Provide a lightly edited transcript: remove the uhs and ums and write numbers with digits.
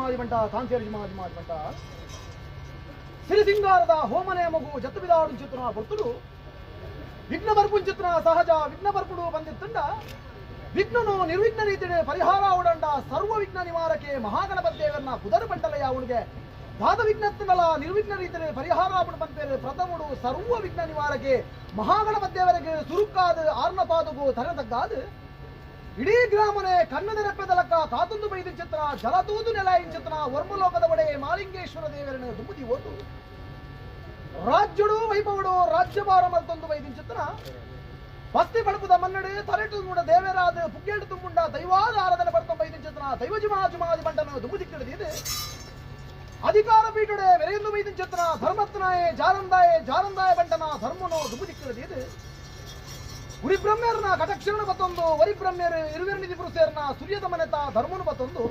ಜಿಮಾದಿ ಬಂಟ ಕಾಂತೇರಿ ಜಿಮಾದಿ ಬಂಟ ಸಿರಿಸಿಂಗಾರದ ಹೋಮನೆ ಮಗು ಜತ್ತು ಬಿದಾಡು ಚಿತ್ರ ಬರ್ತುಡು ವಿಘ್ನ ಬರ್ಪುನ್ ಚಿತ್ರ ಸಹಜ ವಿಘ್ನ ಬರ್ಪುಡು ಬಂದಿತ್ತಂಡ ವಿಘ್ನನು ನಿರ್ವಿಘ್ನ ರೀತಿಯ ಪರಿಹಾರ ಉಡಂಡ ಸರ್ವ ವಿಘ್ನ ನಿವಾರಕ್ಕೆ ಮಹಾಗಣಪತಿ ದೇವರನ್ನ ಕುದರ ಬಂಟಲಯ್ಯ ಅವನಿಗೆ ದಾದ ವಿಘ್ನತ್ತನಲ ನಿರ್ವಿಘ್ನ ರೀತಿಯ ಪರಿಹಾರ ಬಂತೇವೆ ಪ್ರಥಮುಡು ಸರ್ವ ವಿಘ್ನ ನಿವಾರಕ್ಕೆ ಮಹಾಗಣಪತಿ ದೇವರಿಗೆ ಸುರುಕಾದ ಆರ್ನಪಾದಗೂ ತರತಗ್ಗಾದ ಇಡೀ ಗ್ರಾಮನೆ ಕನ್ನದ ರೆಪ್ಪೆದಲಕ್ಕ ಕಾತುಂದು ಬೈದ ಚಿತ್ರ ಜಲತೂದು ನೆಲ ಚಿತ್ರ ವರ್ಮಲೋಕದ ಒಡೆ ಮಾಲಿಂಗೇಶ್ವರ ದೇವರನ್ನು ದುಂಬುದಿ ಓದು ರಾಜ್ಯಡು ವೈಭವಡು ರಾಜ್ಯಭಾರ ಮಲ್ತೊಂದು ಬೈದಿನ ಚಿತ್ರ ಬಸ್ತಿ ಬಡಪುದ ಮನ್ನಡೆ ತರೆಟು ಮೂಡ ದೇವರಾದ ಪುಗ್ಗೇಡು ತುಂಬುಂಡ ದೈವಾದ ಆರಾಧನೆ ಬರ್ತ ಬೈದಿನ ಚಿತ್ರ ದೈವಜಿಮಾಜುಮಾದಿ ಬಂಡನು ದುಂಬುದಿಕ್ಕಿಡಿದಿದೆ ಅಧಿಕಾರ ಪೀಠುಡೆ ವೆರೆಯಂದು ಬೈದಿನ ಚಿತ್ರ ಧರ್ಮತ್ನಾಯೇ ಜಾರಂದಾಯ ಬಂಡನ ಧರ್ಮನು ದುಂಬುದಿಕ್ಕಿಡಿದಿದೆ ಉರಿಬ್ರಹ್ಮ್ಯರನ ಕಟಕ್ಷರಣ ಬತ್ತೊಂದು ವರಿಬ್ರಹ್ಮ್ಯರು ಇರುವೆರನಿಧಿ ಪುರುಷರನ ಸೂರ್ಯದ ಮನೆತ ಧರ್ಮನು ಬತ್ತೊಂದು